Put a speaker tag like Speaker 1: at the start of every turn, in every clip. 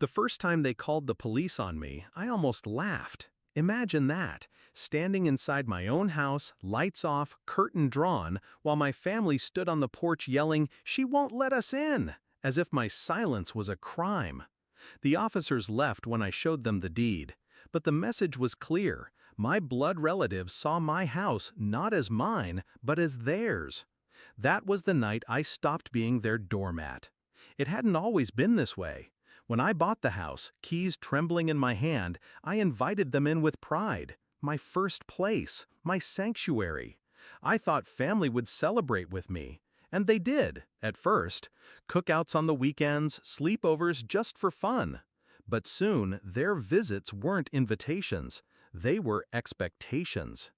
Speaker 1: The first time they called the police on me, I almost laughed. Imagine that, standing inside my own house, lights off, curtain drawn, while my family stood on the porch yelling, "She won't let us in!" as if my silence was a crime. The officers left when I showed them the deed. But the message was clear. My blood relatives saw my house not as mine, but as theirs. That was the night I stopped being their doormat. It hadn't always been this way. When I bought the house, keys trembling in my hand, I invited them in with pride. My first place, my sanctuary. I thought family would celebrate with me. And they did, at first. Cookouts on the weekends, sleepovers just for fun. But soon, their visits weren't invitations. They were expectations.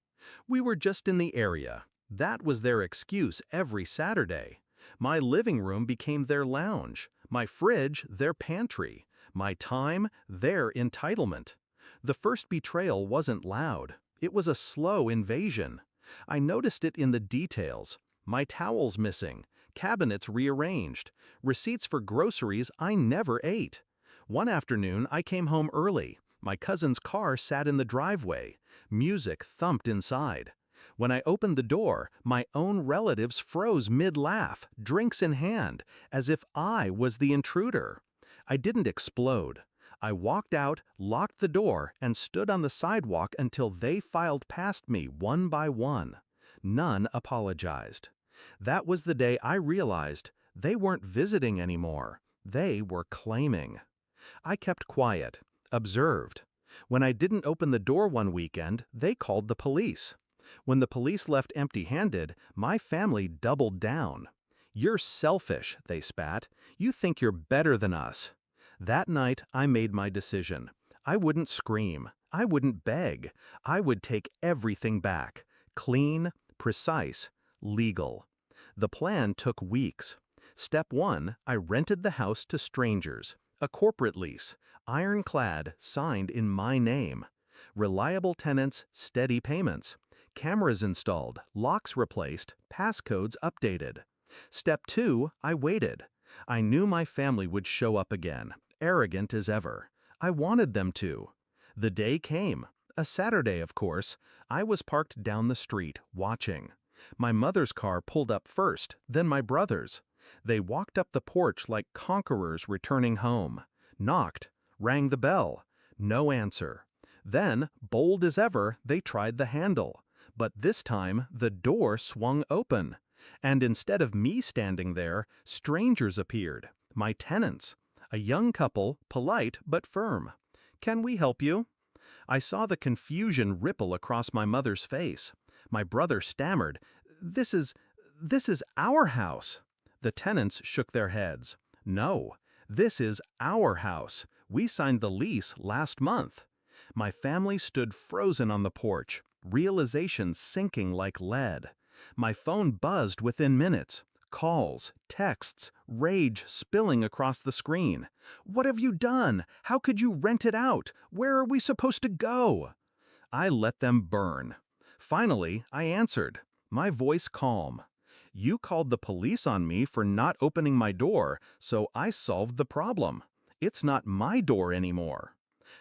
Speaker 1: We were just in the area. That was their excuse every Saturday. My living room became their lounge, my fridge their pantry, my time their entitlement. The first betrayal wasn't loud. It was a slow invasion. I noticed it in the details. My towels missing, cabinets rearranged, receipts for groceries I never ate. One afternoon, I came home early. My cousin's car sat in the driveway. Music thumped inside. When I opened the door, my own relatives froze mid-laugh, drinks in hand, as if I was the intruder. I didn't explode. I walked out, locked the door, and stood on the sidewalk until they filed past me one by one. None apologized. That was the day I realized they weren't visiting anymore. They were claiming. I kept quiet, observed. When I didn't open the door one weekend, they called the police. When the police left empty-handed, my family doubled down. "You're selfish," they spat. "You think you're better than us." That night, I made my decision. I wouldn't scream. I wouldn't beg. I would take everything back. Clean, precise, legal. The plan took weeks. Step 1, I rented the house to strangers. A corporate lease, ironclad, signed in my name. Reliable tenants, steady payments. Cameras installed, locks replaced, passcodes updated. Step 2, I waited. I knew my family would show up again, arrogant as ever. I wanted them to. The day came. A Saturday, of course. I was parked down the street, watching. My mother's car pulled up first, then my brother's. They walked up the porch like conquerors returning home. Knocked, rang the bell. No answer. Then, bold as ever, they tried the handle. But this time, the door swung open. And instead of me standing there, strangers appeared. My tenants. A young couple, polite but firm. "Can we help you?" I saw the confusion ripple across my mother's face. My brother stammered, This is our house." The tenants shook their heads. "No, this is our house. We signed the lease last month." My family stood frozen on the porch, realization sinking like lead. My phone buzzed within minutes. Calls, texts, rage spilling across the screen. "What have you done? How could you rent it out? Where are we supposed to go?" I let them burn. Finally, I answered, my voice calm. "You called the police on me for not opening my door, so I solved the problem. It's not my door anymore."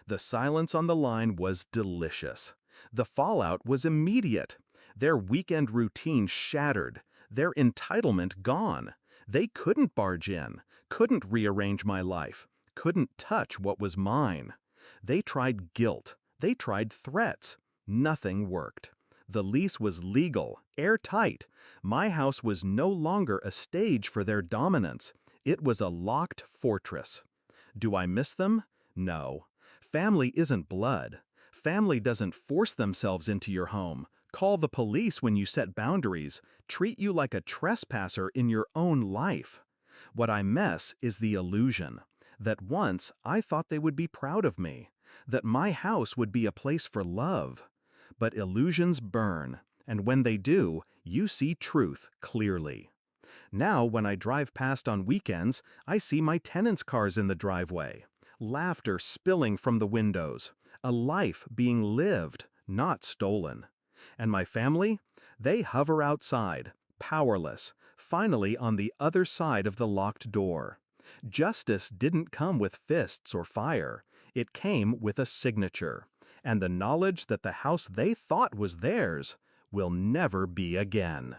Speaker 1: The silence on the line was delicious. The fallout was immediate. Their weekend routine shattered, their entitlement gone. They couldn't barge in, couldn't rearrange my life, couldn't touch what was mine. They tried guilt, they tried threats. Nothing worked. The lease was legal, airtight. My house was no longer a stage for their dominance. It was a locked fortress. Do I miss them? No. Family isn't blood. Family doesn't force themselves into your home, call the police when you set boundaries, treat you like a trespasser in your own life. What I miss is the illusion that once I thought they would be proud of me, that my house would be a place for love. But illusions burn, and when they do, you see truth clearly. Now, when I drive past on weekends, I see my tenants' cars in the driveway. Laughter spilling from the windows. A life being lived, not stolen. And my family? They hover outside, powerless, finally on the other side of the locked door. Justice didn't come with fists or fire. It came with a signature, and the knowledge that the house they thought was theirs will never be again.